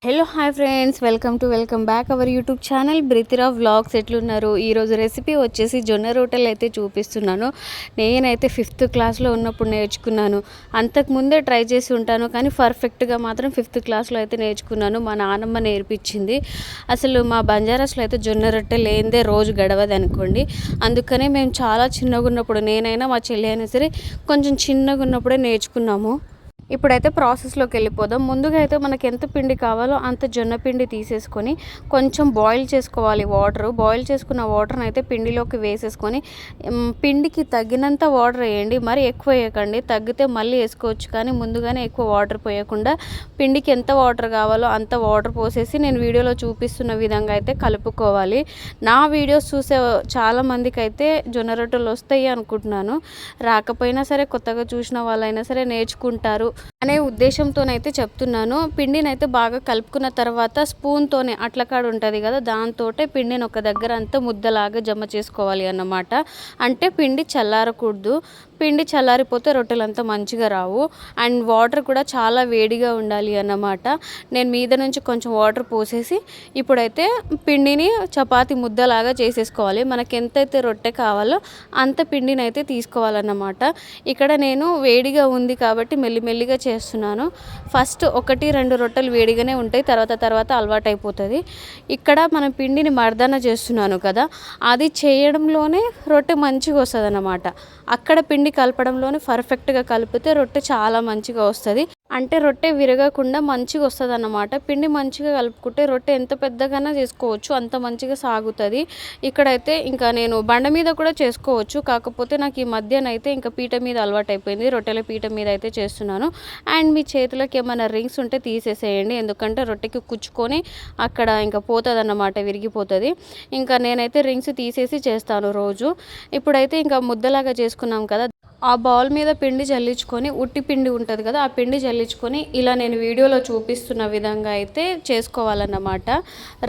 Hello hi friends, welcome back our YouTube channel బ్రితిరా vlogs. ఎట్లున్నారు? ఈరోజు రెసిపీ వచ్చేసి జొన్న రొట్టెలు అయితే చూపిస్తున్నాను. నేనైతే 5th క్లాస్లో ఉన్నప్పుడు నేర్చుకున్నాను. అంతకుముందే ట్రై చేసి ఉంటాను, కానీ పర్ఫెక్ట్గా మాత్రం 5th క్లాస్లో అయితే నేర్చుకున్నాను. మా నాన్నమ్మ నేర్పించింది. అసలు మా బంజారాస్లో అయితే జొన్న రొట్టె లేనిదే రోజు గడవదు అనుకోండి. అందుకనే మేము చాలా చిన్నగా ఉన్నప్పుడు, నేనైనా మా చెల్లి అయినా సరే కొంచెం చిన్నగా ఉన్నప్పుడే నేర్చుకున్నాము. ఇప్పుడైతే ప్రాసెస్లోకి వెళ్ళిపోదాం. ముందుగా అయితే మనకి ఎంత పిండి కావాలో అంత జొన్న పిండి తీసేసుకొని కొంచెం బాయిల్ చేసుకోవాలి. బాయిల్ చేసుకున్న వాటర్ని అయితే పిండిలోకి వేసేసుకొని పిండికి తగినంత వాటర్ వేయండి. మరి ఎక్కువ వేయకండి, తగ్గితే మళ్ళీ వేసుకోవచ్చు. కానీ ముందుగానే ఎక్కువ వాటర్ పోయకుండా పిండికి ఎంత వాటర్ కావాలో అంత వాటర్ పోసేసి నేను వీడియోలో చూపిస్తున్న విధంగా అయితే కలుపుకోవాలి. నా వీడియోస్ చూసే చాలామందికి అయితే జొన్న రొట్టెలు వస్తాయి అనుకుంటున్నాను. రాకపోయినా సరే కొత్తగా చూసిన వాళ్ళైనా సరే నేర్చుకుంటారు అనే ఉద్దేశంతోనైతే చెప్తున్నాను. పిండిని అయితే బాగా కలుపుకున్న తర్వాత స్పూన్తోనే అట్లకాడు ఉంటుంది కదా, దాంతో పిండిని ఒక దగ్గర అంతా ముద్దలాగా జమ చేసుకోవాలి అన్నమాట. అంటే పిండి చల్లారకూడదు. పిండి చల్లారిపోతే రొట్టెలు అంతా మంచిగా రావు. అండ్ వాటర్ కూడా చాలా వేడిగా ఉండాలి అన్నమాట. నేను మీద నుంచి కొంచెం వాటర్ పోసేసి ఇప్పుడైతే పిండిని చపాతీ ముద్దలాగా చేసేసుకోవాలి. మనకి ఎంతైతే రొట్టె కావాలో అంత పిండిని అయితే తీసుకోవాలన్నమాట. ఇక్కడ నేను వేడిగా ఉంది కాబట్టి మెల్లిమెల్లిగా చేస్తున్నాను. ఫస్ట్ 1-2 రొట్టెలు వేడిగానే ఉంటాయి, తర్వాత అలవాటు అయిపోతుంది. ఇక్కడ మనం పిండిని మర్దన చేస్తున్నాను కదా, అది చేయడంలోనే రొట్టె మంచిగా వస్తుంది అన్నమాట. అక్కడ పిండి కలపడంలోనే పర్ఫెక్ట్గా కలిపితే రొట్టె చాలా మంచిగా వస్తుంది. అంటే రొట్టె విరగకుండా మంచిగా వస్తుంది అన్నమాట. పిండి మంచిగా కలుపుకుంటే రొట్టె ఎంత పెద్దగానే చేసుకోవచ్చు, అంత మంచిగా సాగుతుంది. ఇక్కడైతే ఇంకా నేను బండ మీద కూడా చేసుకోవచ్చు, కాకపోతే నాకు ఈ మధ్యనైతే ఇంకా పీట మీద అలవాటు అయిపోయింది. రొట్టెల పీట మీద అయితే చేస్తున్నాను. అండ్ మీ చేతులకు ఏమైనా రింగ్స్ ఉంటే తీసేసేయండి, ఎందుకంటే రొట్టెకి కుచ్చుకొని అక్కడ ఇంకా పోతుంది అన్నమాట, విరిగిపోతుంది. ఇంకా నేనైతే రింగ్స్ తీసేసి చేస్తాను రోజు. ఇప్పుడైతే ఇంకా ముద్దలాగా చేసుకున్నాం కదా, ఆ బౌల్ మీద పిండి చల్లించుకొని, ఉట్టి పిండి ఉంటుంది కదా, ఆ పిండి చల్లించుకొని ఇలా నేను వీడియోలో చూపిస్తున్న విధంగా అయితే చేసుకోవాలన్నమాట.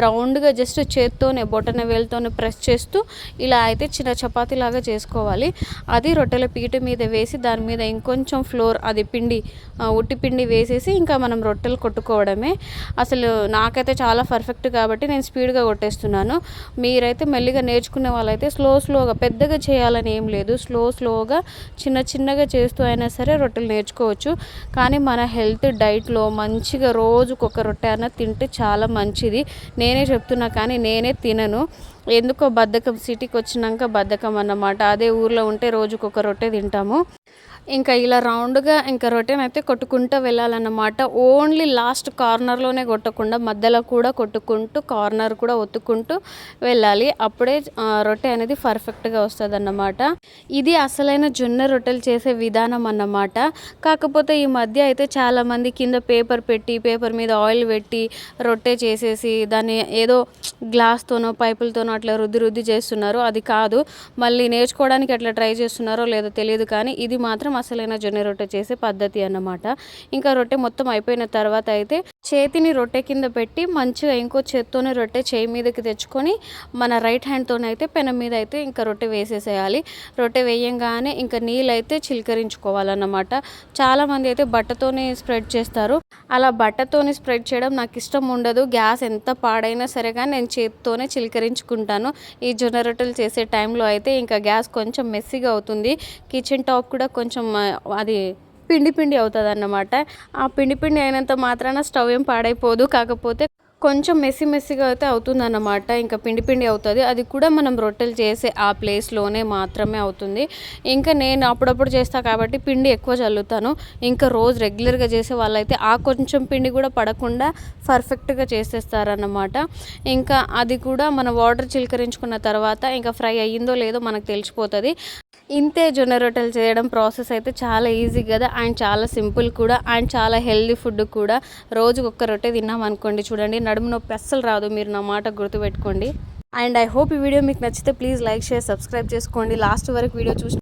రౌండ్గా జస్ట్ చేత్తోనే బొటన వేలుతోనే ప్రెస్ చేస్తూ ఇలా అయితే చిన్న చపాతీలాగా చేసుకోవాలి. అది రొట్టెల పీట మీద వేసి దాని మీద ఇంకొంచెం ఫ్లోర్ అది పిండి ఉట్టి పిండి వేసేసి ఇంకా మనం రొట్టెలు కొట్టుకోవడమే. అసలు నాకైతే చాలా పర్ఫెక్ట్ కాబట్టి నేను స్పీడ్గా కొట్టేస్తున్నాను. మీరైతే మెల్లిగా నేర్చుకునే వాళ్ళైతే స్లోగా, పెద్దగా చేయాలని ఏం లేదు, స్లోగా చిన్నగా చేస్తూ అయినా సరే రొట్టెలు నేర్చుకోవచ్చు. కానీ మన హెల్త్ డైట్లో మంచిగా రోజుకొక రొట్టె అన్న తింటే చాలా మంచిది. నేనే చెప్తున్నా కానీ నేనే తినను, ఎందుకో బద్ధకం. సిటీకి వచ్చినాక బద్ధకం అన్నమాట. అదే ఊర్లో ఉంటే రోజుకొక రొట్టె తింటాము. ఇంకా ఇలా రౌండ్గా ఇంకా రొట్టెనైతే కొట్టుకుంటూ వెళ్ళాలన్నమాట. ఓన్లీ లాస్ట్ కార్నర్లోనే కొట్టకుండా మధ్యలో కూడా కొట్టుకుంటూ కార్నర్ కూడా ఒత్తుకుంటూ వెళ్ళాలి. అప్పుడే రొట్టె అనేది పర్ఫెక్ట్గా వస్తుంది అన్నమాట. ఇది అసలైన జొన్న రొట్టెలు చేసే విధానం అన్నమాట. కాకపోతే ఈ మధ్య అయితే చాలామంది కింద పేపర్ పెట్టి, పేపర్ మీద ఆయిల్ పెట్టి రొట్టె చేసేసి దాన్ని ఏదో గ్లాస్తోనో పైపులతోనో అట్లా రుద్ది చేస్తున్నారు. అది కాదు, మళ్ళీ నేర్చుకోవడానికి అట్లా ట్రై చేస్తున్నారో లేదో తెలియదు, కానీ ఇది మాత్రం అసలైన జొన్న రొట్టె చేసే పద్ధతి అన్నమాట. ఇంకా రొట్టె మొత్తం అయిపోయిన తర్వాత అయితే చేతిని రొట్టె కింద పెట్టి మంచిగా ఇంకో చేత్తోనే రొట్టె చేయి మీదకి తెచ్చుకొని మన రైట్ హ్యాండ్తోనైతే పెనం మీద అయితే ఇంకా రొట్టె వేసేసేయాలి. రొట్టె వేయంగానే ఇంకా నీళ్ళైతే చిలకరించుకోవాలన్నమాట. చాలామంది అయితే బట్టతోనే స్ప్రెడ్ చేస్తారు. అలా బట్టతోనే స్ప్రెడ్ చేయడం నాకు ఇష్టం ఉండదు. గ్యాస్ ఎంత పాడైనా సరే కానీ నేను చేతితోనే చిలకరించుకుంటాను. ఈ జొన్న రొట్టెలు చేసే టైంలో అయితే ఇంకా గ్యాస్ కొంచెం మెస్సీగా అవుతుంది. కిచెన్ టాప్ కూడా కొంచెం అది పిండి అవుతుంది అన్నమాట. ఆ పిండి అయినంత మాత్రాన స్టవ్ ఏం పాడైపోదు, కాకపోతే కొంచెం మెస్సీగా అయితే అవుతుందన్నమాట. ఇంకా పిండి అవుతుంది. అది కూడా మనం రొట్టెలు చేసే ఆ ప్లేస్లోనే మాత్రమే అవుతుంది. ఇంకా నేను అప్పుడప్పుడు చేస్తాను కాబట్టి పిండి ఎక్కువ చల్లుతాను. ఇంకా రోజు రెగ్యులర్గా చేసే వాళ్ళైతే ఆ కొంచెం పిండి కూడా పడకుండా పర్ఫెక్ట్గా చేసేస్తారన్నమాట. ఇంకా అది కూడా మనం వాటర్ చిలకరించుకున్న తర్వాత ఇంకా ఫ్రై అయ్యిందో లేదో మనకు తెలిసిపోతుంది. ఇంతే జొన్న రొట్టెలు చేయడం ప్రాసెస్ అయితే చాలా ఈజీ కదా, అండ్ చాలా సింపుల్ కూడా, అండ్ చాలా హెల్దీ ఫుడ్ కూడా. రోజుకి ఒక్క రొట్టె తిన్నాం అనుకోండి, చూడండి నడుము నొప్పి అస్సలు రాదు. మీరు నా మాట గుర్తుపెట్టుకోండి. అండ్ ఐ హోప్ ఈ వీడియో మీకు నచ్చితే ప్లీజ్ లైక్, షేర్, సబ్స్క్రైబ్ చేసుకోండి. లాస్ట్ వరకు వీడియో చూసి